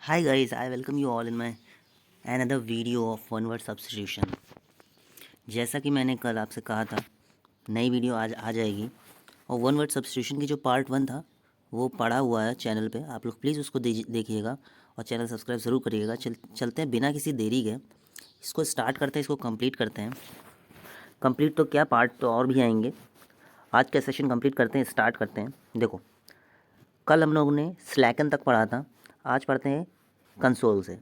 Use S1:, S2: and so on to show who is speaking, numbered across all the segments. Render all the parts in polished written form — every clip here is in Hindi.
S1: Hi guys, I welcome you all in my another video of one word substitution। जैसा कि मैंने कल आपसे कहा था, नई वीडियो आज आ जाएगी और वन वर्ड सब्स्टिट्यूशन की जो पार्ट 1 था वो पड़ा हुआ है चैनल पे। आप लोग प्लीज़ उसको देखिएगा और चैनल सब्सक्राइब ज़रूर करिएगा। चलते हैं बिना किसी देरी के, इसको स्टार्ट करते हैं, इसको कंप्लीट करते हैं। कंप्लीट तो क्या, पार्ट तो और भी आएंगे। आज का सेशन कंप्लीट करते हैं, स्टार्ट करते हैं। देखो, कल हम लोगों ने स्लैकन तक पढ़ा था, आज पढ़ते हैं कंसोल से।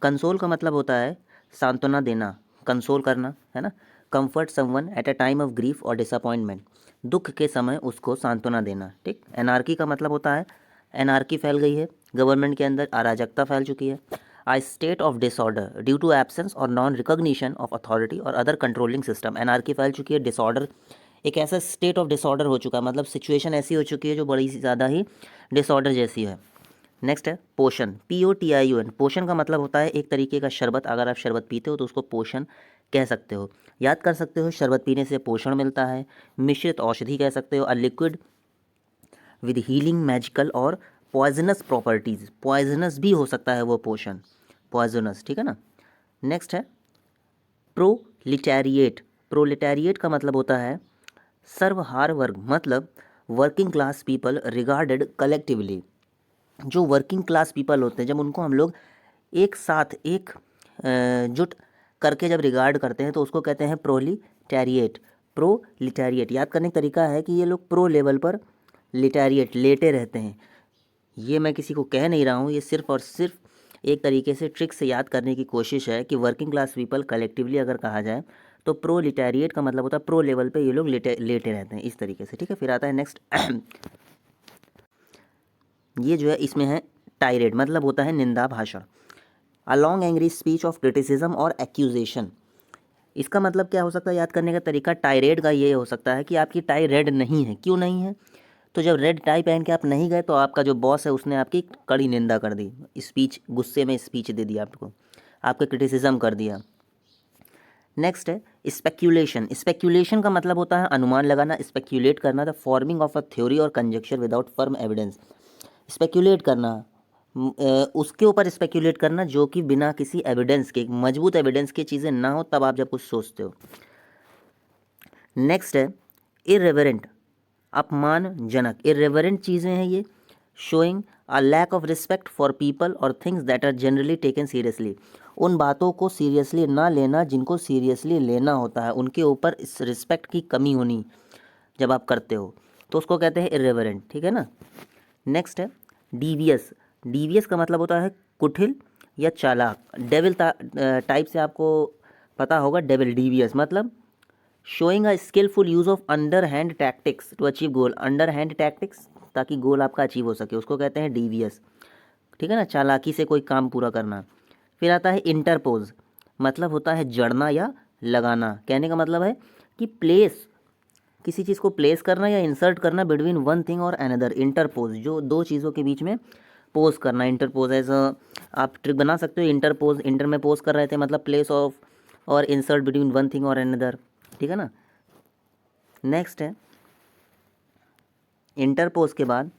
S1: कंसोल का मतलब होता है सांत्वना देना, कंसोल करना, है ना। Comfort someone at a time of grief और डिसअपॉइंटमेंट, दुख के समय उसको सांत्वना देना, ठीक। एनार्की का मतलब होता है एनार्की फैल गई है, गवर्नमेंट के अंदर अराजकता फैल चुकी है। A state of disorder due to absence और नॉन रिकॉग्निशन ऑफ अथॉरिटी और अदर कंट्रोलिंग सिस्टम। एनार्की फैल चुकी है, डिसऑर्डर एक ऐसा स्टेट ऑफ डिसऑर्डर हो चुका है, मतलब सिचुएशन ऐसी हो चुकी है जो बड़ी ज़्यादा ही डिसऑर्डर जैसी है। नेक्स्ट है पोषण, POTION। पोषण का मतलब होता है एक तरीके का शरबत। अगर आप शरबत पीते हो तो उसको पोषण कह सकते हो, याद कर सकते हो। शरबत पीने से पोषण मिलता है। मिश्रित औषधि कह सकते हो, a liquid with healing magical और पॉइजनस प्रॉपर्टीज़। पॉइजनस भी हो सकता है वो पोषण, पॉइजनस, ठीक है ना। नेक्स्ट है प्रोलिटैरिएट। प्रोलिटैरिएट का मतलब होता है सर्वहार वर्ग, मतलब working class people regarded collectively. जो वर्किंग क्लास पीपल होते हैं, जब उनको हम लोग एक साथ एक जुट करके जब रिगार्ड करते हैं तो उसको कहते हैं प्रोलिटैरिएट। प्रोलिटैरिएट याद करने का तरीका है कि ये लोग प्रो लेवल पर लिटैरिएट लेटे रहते हैं। ये मैं किसी को कह नहीं रहा हूँ, ये सिर्फ और सिर्फ एक तरीके से ट्रिक से याद करने की कोशिश है कि वर्किंग क्लास पीपल कलेक्टिवली अगर कहा जाए तो प्रोलिटैरिएट का मतलब होता है प्रो लेवल पे ये लोग लेटे रहते हैं, इस तरीके से, ठीक है। फिर आता है नेक्स्ट ये जो है इसमें है टायरेड, मतलब होता है निंदा भाषण। A long angry speech of criticism और एक्यूजेशन। इसका मतलब क्या हो सकता है, याद करने का तरीका टायरेड का ये हो सकता है कि आपकी टाई रेड नहीं है। क्यों नहीं है? तो जब रेड टाई पहन के आप नहीं गए तो आपका जो बॉस है उसने आपकी कड़ी निंदा कर दी, स्पीच, गुस्से में स्पीच दे दिया आपको, आपका क्रिटिसिज्म कर दिया। नेक्स्ट है स्पेक्यूलेशन। स्पेक्यूलेशन का मतलब होता है अनुमान लगाना, स्पेक्यूलेट करना, the forming of a theory और conjecture without firm evidence. Speculate करना, उसके ऊपर स्पेक्यूलेट करना जो कि बिना किसी एविडेंस के, मजबूत एविडेंस की चीज़ें ना हो तब आप जब कुछ सोचते हो। नेक्स्ट है इरेवरेंट, अपमानजनक। इरेवरेंट चीज़ें हैं ये, showing a lack of respect for people और things that are generally taken seriously. उन बातों को सीरियसली ना लेना जिनको सीरियसली लेना होता है, उनके ऊपर इस रिस्पेक्ट की कमी होनी जब आप करते हो तो उसको कहते हैं इरेवरेंट, ठीक है ना। नेक्स्ट है डीवियस। डीवियस का मतलब होता है कुटिल या चालाक। डेविल टाइप से आपको पता होगा, डेविल डीवियस मतलब showing a skilful use of underhand tactics to achieve goal. Underhand tactics ताकि गोल आपका अचीव हो सके, उसको कहते हैं डीवियस, ठीक है ना, चालाकी से कोई काम पूरा करना। फिर आता है इंटरपोज, मतलब होता है जड़ना या लगाना। कहने का मतलब है कि प्लेस, किसी चीज़ को प्लेस करना या इंसर्ट करना बिटवीन वन थिंग और अनदर। इंटरपोज, जो दो चीज़ों के बीच में पोज करना, इंटरपोज। एज आप ट्रिक बना सकते हो, इंटरपोज, इंटर में पोज कर रहे थे मतलब प्लेस ऑफ, और इंसर्ट बिटवीन वन थिंग और अनदर, ठीक है ना। नेक्स्ट है इंटरपोज के बाद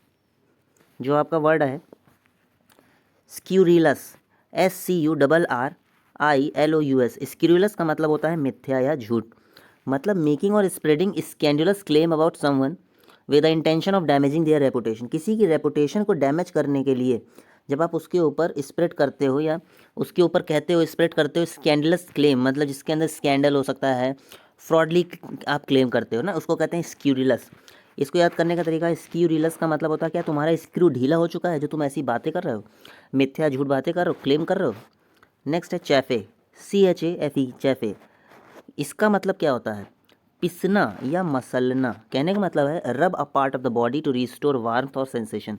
S1: जो आपका वर्ड है स्क्यूरिलस, SCURRILOUS। स्क्यूरिलस का मतलब होता है मिथ्या या झूठ, मतलब मेकिंग और spreading scandalous claim about someone with the intention of damaging their reputation. किसी की रेपुटेशन को डैमेज करने के लिए जब आप उसके ऊपर स्प्रेड करते हो या उसके ऊपर कहते हो, स्प्रेड करते हो स्कैंडलस क्लेम, मतलब जिसके अंदर स्कैंडल हो सकता है, फ्रॉडली आप क्लेम करते हो ना, उसको कहते हैं स्क्यूरिलस। इसको याद करने का तरीका, स्क्यूरिलस का मतलब होता है क्या, तुम्हारा स्क्रू ढीला हो चुका है जो तुम ऐसी बातें कर रहे हो, मिथ्या झूठ बातें कर रहे हो, क्लेम कर रहे हो। नेक्स्ट है चैफे, CHAFE, चैफे। इसका मतलब क्या होता है, पिसना या मसलना। कहने का मतलब है rub a part of the body to restore warmth और सेंसेशन।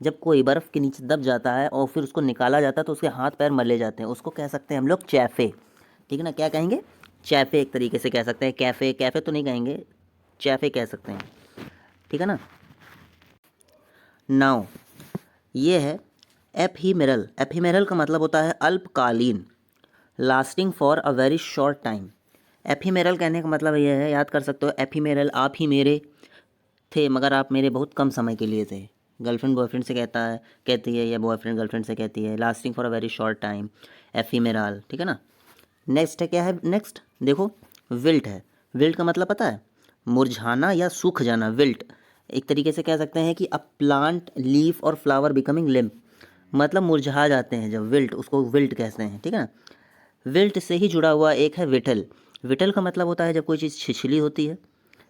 S1: जब कोई बर्फ़ के नीचे दब जाता है और फिर उसको निकाला जाता है तो उसके हाथ पैर मले जाते हैं, उसको कह सकते हैं हम लोग चैफे, ठीक है ना। क्या कहेंगे, चैफे एक तरीके से कह सकते हैं। कैफ़े, कैफ़े तो नहीं कहेंगे, चैफे कह सकते हैं, ठीक है ना। नाउ ये है एफीमेरल। एफीमेरल का मतलब होता है अल्पकालीन, lasting for a very short time. Ephemeral कहने का मतलब ये है, याद कर सकते हो, एफीमेरल आप ही मेरे थे मगर आप मेरे बहुत कम समय के लिए थे, गर्लफ्रेंड बॉयफ्रेंड से कहती है, या बॉयफ्रेंड गर्लफ्रेंड से कहती है। Lasting for a very short time, ephemeral, ठीक है ना। नेक्स्ट है, क्या है नेक्स्ट, देखो विल्ट है। विल्ट का मतलब पता है, मुरझाना या सूख जाना। विल्ट एक तरीके से कह सकते हैं कि अ प्लांट लीफ और फ्लावर बिकमिंग लिम्प, मतलब मुरझा जाते हैं जब, विल्ट, उसको विल्ट कहते हैं, ठीक है ना। विल्ट से ही जुड़ा हुआ एक है विटल। विटल का मतलब होता है जब कोई चीज़ छिछली होती है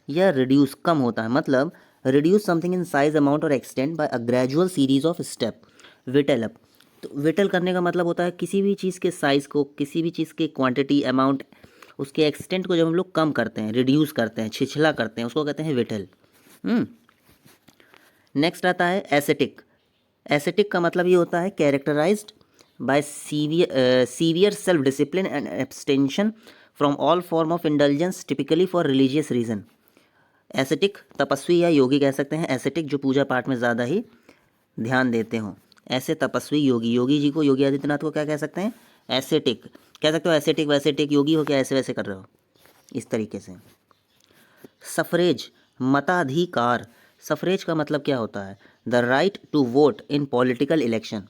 S1: या रिड्यूस, कम होता है, मतलब reduce something in size, amount और extent by a gradual series of step. Whittle up, तो विटल करने का मतलब होता है किसी भी चीज़ के साइज़ को, किसी भी चीज़ के क्वांटिटी, अमाउंट, उसके एक्सटेंट को जब हम लोग कम करते हैं, रिड्यूस करते हैं, छिछला करते हैं, उसको कहते हैं विटल। नेक्स्ट आता है एसेटिक। एसेटिक का मतलब ये होता है characterised by severe self discipline and abstention from all form of indulgence, typically for religious reason. Ascetic तपस्वी या योगी कह सकते हैं। एसेटिक जो पूजा पाठ में ज़्यादा ही ध्यान देते हों, ऐसे तपस्वी योगी। योगी जी को, योगी आदित्यनाथ को क्या कह सकते हैं, एसेटिक कह सकते हो। एसेटिक वैसेटिक, योगी हो क्या ऐसे वैसे कर रहे हो, इस तरीके से। सफरेज, मताधिकार। सफरेज का मतलब क्या होता है, the right to vote in political election.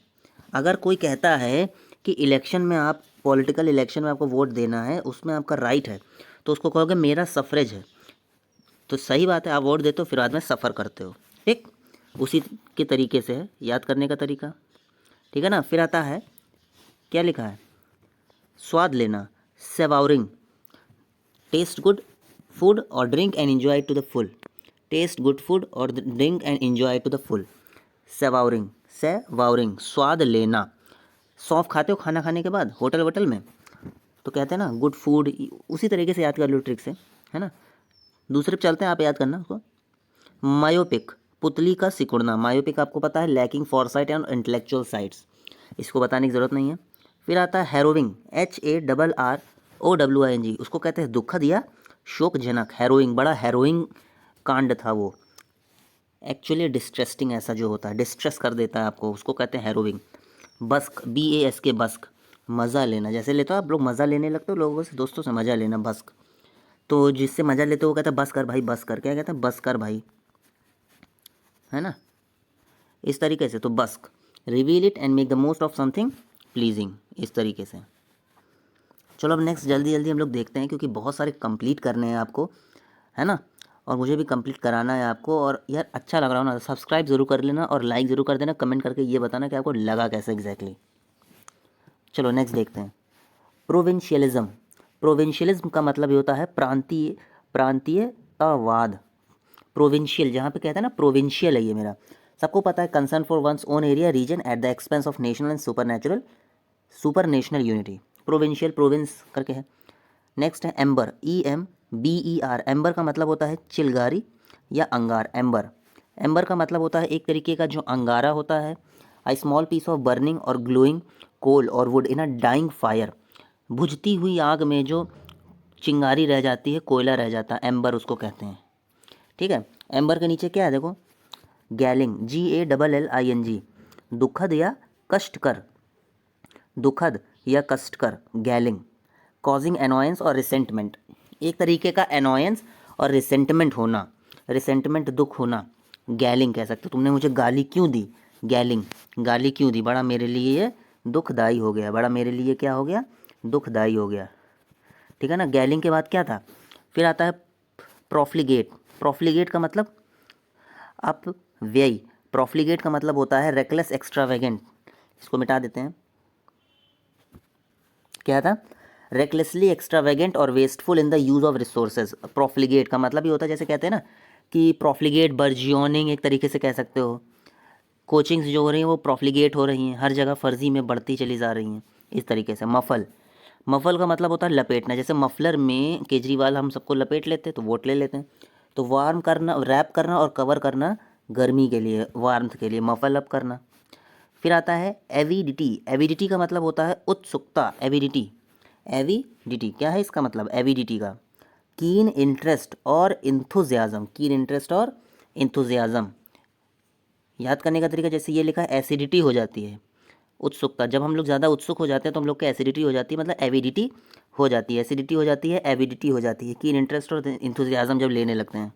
S1: अगर कोई कहता है कि इलेक्शन में, आप पॉलिटिकल इलेक्शन में आपको वोट देना है, उसमें आपका राइट है, तो उसको कहोगे मेरा सफरेज है। तो सही बात है, आप वोट देते हो फिर बाद में सफ़र करते हो, ठीक। उसी के तरीके से है याद करने का तरीका, ठीक है ना। फिर आता है, क्या लिखा है, स्वाद लेना, सेवाउरिंग। टेस्ट गुड फूड और drink and enjoy to the full. Taste good food और drink and enjoy to the full. Savouring, savouring, स्वाद लेना। सौंफ खाते हो खाना खाने के बाद होटल वोटल में, तो कहते हैं ना गुड फूड, उसी तरीके से याद कर लो ट्रिक से, है ना। दूसरे पे चलते हैं, आप याद करना उसको। मायोपिक, पुतली का सिकुड़ना। मायोपिक आपको पता है, lacking Forsyte and intellectual sites, इसको बताने की ज़रूरत नहीं है। फिर आता है हैरोइंग, HARROWING, उसको कहते हैं दुखद या शोकजनक। हैरोइंग, बड़ा हैरोइंग कांड था वो, एक्चुअली डिस्ट्रेस्टिंग, ऐसा जो होता है डिस्ट्रेस कर देता है आपको, उसको कहते हैं हैरोइंग। बस्क, BASK, बस्क, मज़ा लेना। जैसे लेते हो आप लोग, मज़ा लेने लगते हो लोगों से, दोस्तों से मज़ा लेना, बस्क। तो जिससे मज़ा लेते हो वो कहता है बस कर भाई, बस कर, क्या कहता है, बस कर भाई, है ना, इस तरीके से। तो बस्क, reveal it and make the most of something pleasing, इस तरीके से। चलो अब नेक्स्ट जल्दी जल्दी हम लोग देखते हैं, क्योंकि बहुत सारे कंप्लीट करने हैं आपको, है ना, और मुझे भी कंप्लीट कराना है आपको। और यार अच्छा लग रहा हो ना, सब्सक्राइब ज़रूर कर लेना और लाइक ज़रूर कर देना, कमेंट करके ये बताना कि आपको लगा कैसे एग्जैक्टली। चलो नेक्स्ट देखते हैं, प्रोविंशियलिज्म। प्रोविंशियलिज्म का मतलब ये होता है प्रांतीय, प्रांतीयतावाद। प्रोविंशियल, जहाँ पे कहते हैं ना प्रोविंशियल है ये मेरा, सबको पता है, concern for one's own area region at the expense of national and super national unity. Provincial, province करके है। नेक्स्ट है एम्बर, EMBER। एम्बर का मतलब होता है चिलगारी या अंगार। एम्बर, एम्बर का मतलब होता है एक तरीके का जो अंगारा होता है, a small piece of burning और ग्लोइंग कोल और wood in a dying fire. बुझती हुई आग में जो चिंगारी रह जाती है, कोयला रह जाता है, एम्बर उसको कहते हैं, ठीक है। एम्बर के नीचे क्या है देखो, गैलिंग, GALLING, दुखद या कष्टकर, दुखद या कष्टकर, गैलिंग। कॉजिंग एनॉयंस और रिसेंटमेंट, एक तरीके का एनॉयंस और रिसेंटमेंट होना, रिसेंटमेंट दुख होना, गैलिंग कह सकते हो। तुमने मुझे गाली क्यों दी, गैलिंग, गाली क्यों दी, बड़ा मेरे लिए ये दुखदाई हो गया, बड़ा मेरे लिए क्या हो गया, दुखदाई हो गया, ठीक है ना। गैलिंग के बाद क्या था, फिर आता है प्रोफ्लिगेट। प्रोफ्लिगेट का मतलब अपव्यय। प्रोफ्लिगेट का मतलब होता है रेकलेस एक्स्ट्रावेगेंट, इसको मिटा देते हैं, क्या था, रेकलेसली एक्स्ट्रावेगेंट और wasteful in the use of resources. Profligate का मतलब ये होता है, जैसे कहते हैं ना कि प्रोफ्लिगेट बर्जियोनिंग, एक तरीके से कह सकते हो। कोचिंग्स जो हो रही हैं वो प्रोफ्लिगेट हो रही हैं, हर जगह फर्जी में बढ़ती चली जा रही हैं, इस तरीके से। मफल, मफल का मतलब होता है लपेटना, जैसे मफलर में केजरीवाल हम सबको लपेट लेते तो वोट ले लेते हैं। तो वार्म करना, रैप करना और कवर करना गर्मी के लिए, वार्मथ के लिए, मफल अप करना। फिर आता है एविडिटी। एविडिटी का मतलब होता है उत्सुकता, एविडिटी, एविडिटी क्या है इसका मतलब, एविडिटी का कीन इंटरेस्ट और इंथुजियाज्म, कीन इंटरेस्ट और इंथुजियाज्म। याद करने का तरीका, जैसे ये लिखा है एसिडिटी हो जाती है, उत्सुकता, जब हम लोग ज़्यादा उत्सुक हो जाते हैं तो हम लोग को एसिडिटी हो जाती है, मतलब एविडिटी हो जाती है, एसिडिटी हो जाती है, एविडिटी हो जाती है, कीन इंटरेस्ट और इंथुजियाज्म जब लेने लगते हैं।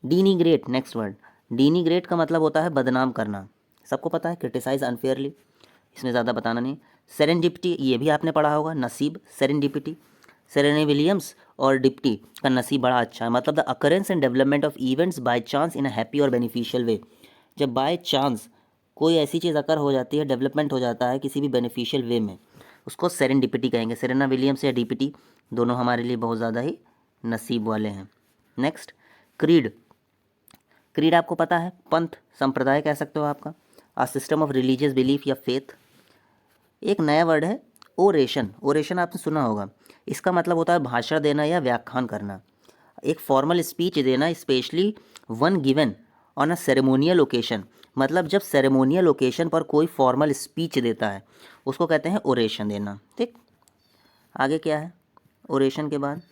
S1: डीनिग्रेट, नेक्स्ट वर्ड, डिनिग्रेट का मतलब होता है बदनाम करना, सबको पता है, क्रिटिसाइज अनफेयरली, इसमें ज़्यादा बताना नहीं। सेरेंडिपिटी, ये भी आपने पढ़ा होगा, नसीब, सेरेंडिपिटी। सेरेने विलियम्स और डिप्टी का नसीब बड़ा अच्छा है, मतलब the occurrence and development of events by chance in a happy और बेनिफिशियल वे। जब बाय चांस कोई ऐसी चीज़ अकर हो जाती है, डेवलपमेंट हो जाता है किसी भी बेनिफिशियल वे में, उसको सेरेंडिपिटी कहेंगे। सेरेना विलियम्स या डिपिटी दोनों हमारे लिए बहुत ज़्यादा ही नसीब वाले हैं। Next, creed. क्रीड आपको पता है, पंथ, संप्रदाय कह सकते हो आपका, आ सिस्टम ऑफ रिलीजियस बिलीफ या फेथ। एक नया वर्ड है ओरेशन। ओरेशन आपने सुना होगा, इसका मतलब होता है भाषण देना या व्याख्यान करना, एक फॉर्मल स्पीच देना, specially one given on a ceremonial occasion. मतलब जब सेरेमोनियल ओकेशन पर कोई फॉर्मल स्पीच देता है उसको कहते हैं ओरेशन देना। ठीक, आगे क्या है ओरेशन के बाद,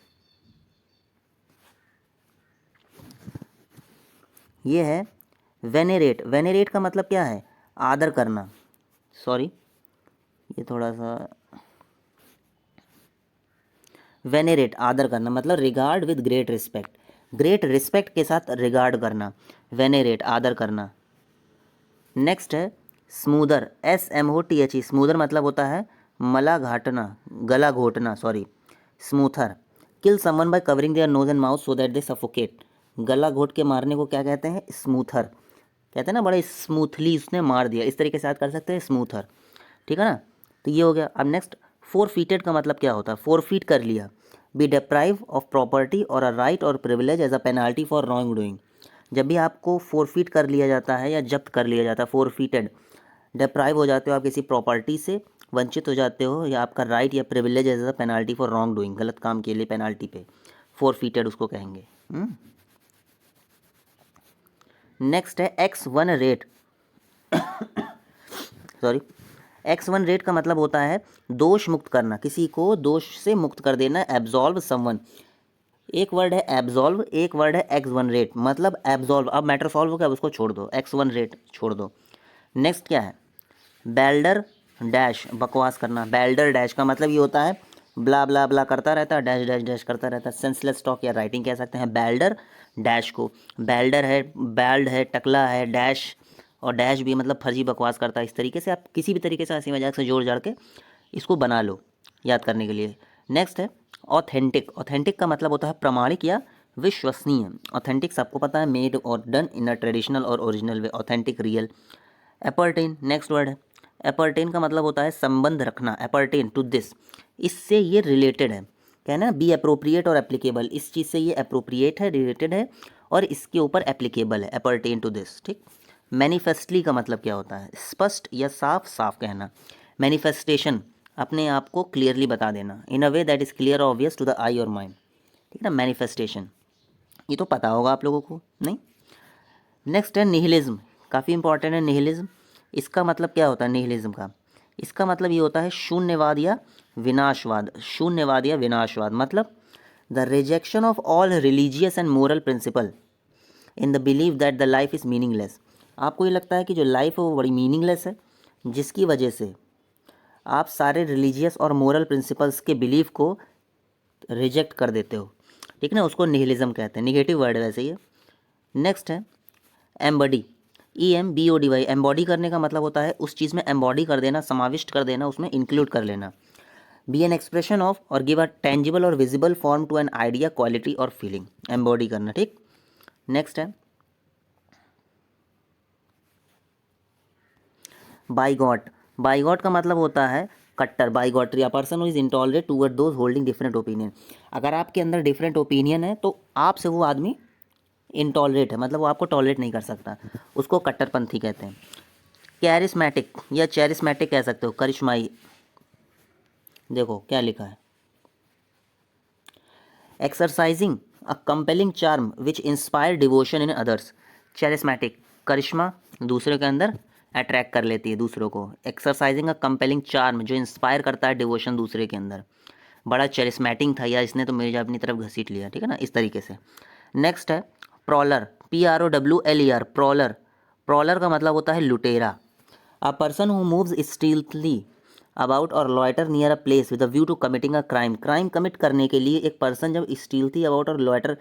S1: ये है वेनेरेट। वेनेरेट का मतलब क्या है, आदर करना। सॉरी, ये थोड़ा सा, वेनेरेट आदर करना मतलब regard with great respect, great respect के साथ रिगार्ड करना, वेनेरेट आदर करना। नेक्स्ट है स्मूदर, SMOTHE, स्मूदर मतलब होता है मला घाटना, गला घोटना, sorry, smother. Kill someone by covering their nose and mouth so that they suffocate, गला घोट के मारने को क्या कहते हैं, स्मूथर। कहते हैं ना बड़े स्मूथली उसने मार दिया, इस तरीके से याद कर सकते हैं, स्मूथर। ठीक है ना, तो ये हो गया। अब नेक्स्ट, फोरफीटेड का मतलब क्या होता है, फोरफीट कर लिया, बी डिप्राइव ऑफ प्रॉपर्टी और अ राइट और privilege as a penalty for wrongdoing. जब भी आपको फोरफीट कर लिया जाता है या जब्त कर लिया जाता है, फोरफीटेड, डिप्राइव हो जाते हो आप किसी प्रॉपर्टी से, वंचित हो जाते हो, या आपका राइट या privilege as a penalty for wrongdoing, गलत काम के लिए पेनाल्टी पे, फोरफीटेड उसको कहेंगे। नेक्स्ट है X1 rate. Sorry, X1 rate का मतलब होता है दोष मुक्त करना, किसी को दोष से मुक्त कर देना, एब्जॉल्व समवन। एक वर्ड है एब्जॉल्व, एक वर्ड है X1 रेट, मतलब एब्जॉल्व, अब मैटर सॉल्व हो गया, अब उसको छोड़ दो, X1 रेट छोड़ दो। नेक्स्ट क्या है, बेल्डर डैश, बकवास करना। बेल्डर डैश का मतलब ये होता है ब्ला ब्ला ब्ला करता रहता है, डैश डैश डैश करता रहता है, सेंसलेस टॉक या राइटिंग कह सकते हैं बेल्डर डैश को। बेल्डर है, बैल्ड है, टकला है, डैश, और डैश भी मतलब फर्जी बकवास करता है। इस तरीके से आप किसी भी तरीके से हंसी मजाक से जोड़ जाड़ के इसको बना लो याद करने के लिए। नेक्स्ट है ऑथेंटिक। ऑथेंटिक का मतलब होता है प्रमाणिक या विश्वसनीय। ऑथेंटिक सबको पता है, मेड और डन इन अ ट्रेडिशनल और ओरिजिनल वे, ऑथेंटिक, रियल। एपर्टेन नेक्स्ट वर्ड है। एपर्टेन का मतलब होता है संबंध रखना, एपर्टेन टू दिस, इससे ये रिलेटेड है, कहना ना, बी अप्रोप्रिएट और एप्लीकेबल, इस चीज़ से ये अप्रोप्रिएट है, रिलेटेड है, और इसके ऊपर एप्लीकेबल है, एपर्टेन टू दिस। ठीक, मैनिफेस्टली का मतलब क्या होता है, स्पष्ट या साफ साफ कहना। मैनिफेस्टेशन, अपने आप को क्लियरली बता देना, in a way that is clear obvious to the eye और माइंड। ठीक है ना, मैनिफेस्टेशन, ये तो पता होगा आप लोगों को, नहीं। नेक्स्ट है निहिलिज्म, काफ़ी इंपॉर्टेंट है निहिलिज्म। इसका मतलब क्या होता है निहिलिज्म का, इसका मतलब ये होता है शून्यवाद या विनाशवाद। शून्यवाद या विनाशवाद मतलब the rejection of all religious and moral principle in the believe that the life is meaningless. आपको ये लगता है कि जो लाइफ है वो बड़ी मीनिंगलेस है, जिसकी वजह से आप सारे रिलीजियस और मोरल प्रिंसिपल्स के बिलीव को रिजेक्ट कर देते हो, ठीक है ना, उसको निहिलिज्म कहते हैं। निगेटिव वर्ड है वैसे ये। नेक्स्ट है एम्बडी, EMBODY। एम्बॉडी करने का मतलब होता है उस चीज़ में एम्बॉडी कर देना, समाविष्ट कर देना, उसमें इंक्लूड कर लेना। बी एन एक्सप्रेशन ऑफ और गिव अ टेंजिबल और visible form to an idea, quality और फीलिंग, एम्बॉडी करना। ठीक, नेक्स्ट है बाइगॉट। बाइगॉट का मतलब होता है कट्टर, bigotry, a person who is intolerant toward those holding different opinion. अगर आपके अंदर डिफरेंट ओपिनियन है तो आपसे वो आदमी इंटॉलरेट है, मतलब वो आपको टॉलरेट नहीं कर सकता, उसको कट्टरपंथी कहते हैं। कैरिस्मेटिक या चेरिस्मेटिक कह सकते हो, करिश्माई। देखो क्या लिखा है, exercising a compelling charm which inspire devotion in others. Charismatic, करिश्मा दूसरे के अंदर अट्रैक्ट कर लेती है दूसरों को। एक्सरसाइजिंग अ कंपेलिंग चार्म, जो इंस्पायर करता है डिवोशन दूसरे के अंदर। बड़ा चेरिस्मेटिक था यार, इसने तो मेरे अपनी तरफ घसीट लिया, ठीक है ना, इस तरीके से। नेक्स्ट है प्रॉलर, PROWLER, प्रॉलर। प्रॉलर का मतलब होता है लुटेरा। A person who moves stealthily about और loiter near a place with a view to committing a crime. Crime commit करने के लिए एक पर्सन जब स्टील्थी अबाउट और लॉयटर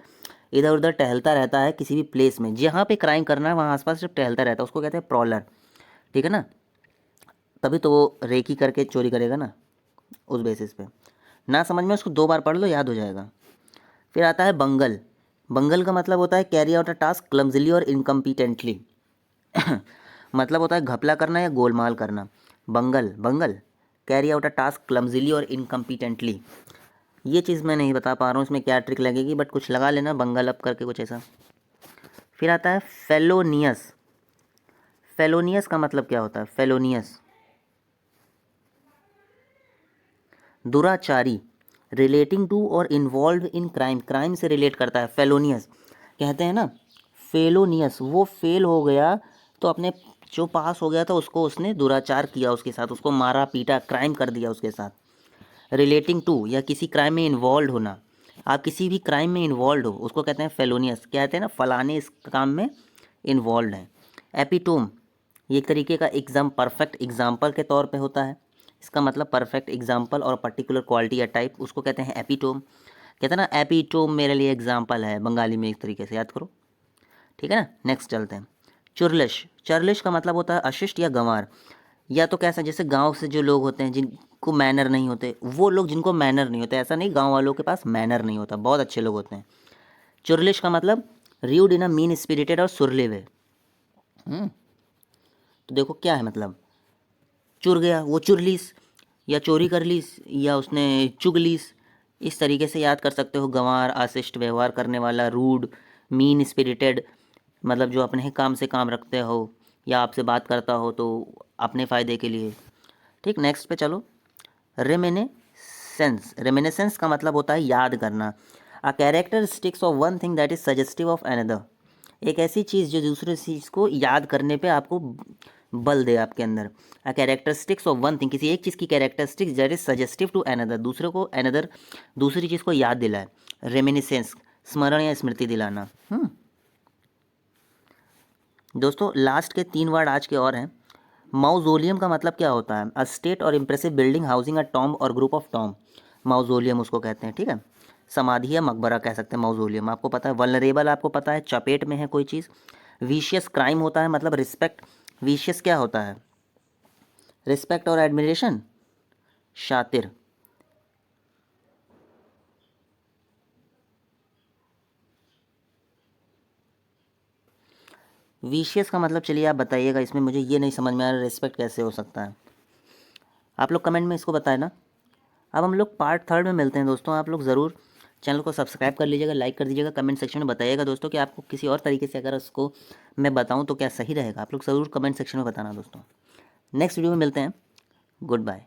S1: इधर उधर टहलता रहता है किसी भी प्लेस में, जहाँ पे क्राइम करना है वहाँ आसपास जब टहलता रहता है उसको कहते हैं प्रॉलर, ठीक है ना। तभी तो वो रेकी करके चोरी करेगा ना, उस बेसिस पे। ना समझ में उसको 2 बार पढ़ लो, याद हो जाएगा। फिर आता है बंगल। बंगल का मतलब होता है कैरी आउट अ टास्क क्लमजली और इनकम्पिटेंटली। मतलब होता है घपला करना या गोलमाल करना। बंगल, बंगल, कैरी आउट अ टास्क क्लमजली और इनकम्पिटेंटली। ये चीज़ मैं नहीं बता पा रहा हूँ इसमें क्या ट्रिक लगेगी, बट कुछ लगा लेना बंगल अप करके कुछ ऐसा। फिर आता है फेलोनियस। फेलोनियस का मतलब क्या होता है? फेलोनियस, दुराचारी, रिलेटिंग टू और इन्वॉल्व इन क्राइम, क्राइम से रिलेट करता है। फेलोनियस कहते हैं ना, फेलोनियस, वो फेल हो गया तो अपने जो पास हो गया था उसको उसने दुराचार किया उसके साथ, उसको मारा पीटा, क्राइम कर दिया उसके साथ। रिलेटिंग टू या किसी क्राइम में इन्वॉल्व होना, आप किसी भी क्राइम में इन्वॉल्व हो उसको कहते हैं फेलोनियस। कहते हैं ना फलाने इस काम में इन्वॉल्व हैं। एपिटोम, ये एक तरीके का एग्जाम, परफेक्ट एग्जाम्पल के तौर पे होता है। इसका मतलब परफेक्ट एग्जाम्पल और पर्टिकुलर क्वालिटी या टाइप, उसको कहते हैं एपिटोम। कहते हैं ना एपिटोम मेरे लिए एग्जाम्पल है, बंगाली में एक तरीके से, याद करो, ठीक है ना। नेक्स्ट चलते हैं। चुरलिश। चुरलिश का मतलब होता है अशिष्ट या गंवार, या तो कैसा, जैसे गांव से जो लोग होते हैं जिनको मैनर नहीं होते, वो लोग जिनको मैनर नहीं होते, ऐसा नहीं गांव वालों के पास मैनर नहीं होता, बहुत अच्छे लोग होते हैं। चुरलिश का मतलब rude in a mean spirited और सुरले वे। तो देखो क्या है मतलब, चुर गया, वो चुरलीस, या चोरी कर लीस, या उसने चुग लीस, इस तरीके से याद कर सकते हो। गंवार, अशिष्ट व्यवहार करने वाला, रूड, मीन स्पिरिटेड, मतलब जो अपने ही काम से काम रखते हो या आपसे बात करता हो तो अपने फ़ायदे के लिए, ठीक। नेक्स्ट पे चलो। रेमिनेसेंस। रेमिनेसेंस का मतलब होता है याद करना। A character sticks of one thing that is suggestive of another, एक ऐसी चीज़ जो दूसरे चीज़ को याद करने पे आपको बल दे आपके अंदर। A characteristics of one thing, किसी एक चीज़ की characteristics that is suggestive to another, दूसरे को अनदर, दूसरी चीज़ को याद दिलाए। रेमिनिसेंस, स्मरण या स्मृति दिलाना। दोस्तों लास्ट के 3 वर्ड आज के और हैं। माउजोलियम का मतलब क्या होता है? अ स्टेट और इम्प्रेसिव बिल्डिंग हाउसिंग अ टॉम्ब और ग्रुप ऑफ टॉम्ब, माउजोलियम उसको कहते हैं, ठीक है। समाधि या मकबरा कह सकते हैं माउजोलियम, आपको पता है। वल्नरेबल आपको पता है, चपेट में है कोई चीज़। विशियस क्राइम होता है, मतलब रिस्पेक्ट। विशियस क्या होता है? रिस्पेक्ट और एडमिरेशन। शातिर। विशियस का मतलब चलिए आप बताइएगा, इसमें मुझे ये नहीं समझ में आ रहा रिस्पेक्ट कैसे हो सकता है, आप लोग कमेंट में इसको बताए ना। अब हम लोग पार्ट 3 में मिलते हैं दोस्तों, आप लोग ज़रूर चैनल को सब्सक्राइब कर लीजिएगा, लाइक कर दीजिएगा, कमेंट सेक्शन में बताइएगा दोस्तों कि आपको किसी और तरीके से अगर उसको मैं बताऊं तो क्या सही रहेगा, आप लोग ज़रूर कमेंट सेक्शन में बताना दोस्तों। नेक्स्ट वीडियो में मिलते हैं, गुड बाय।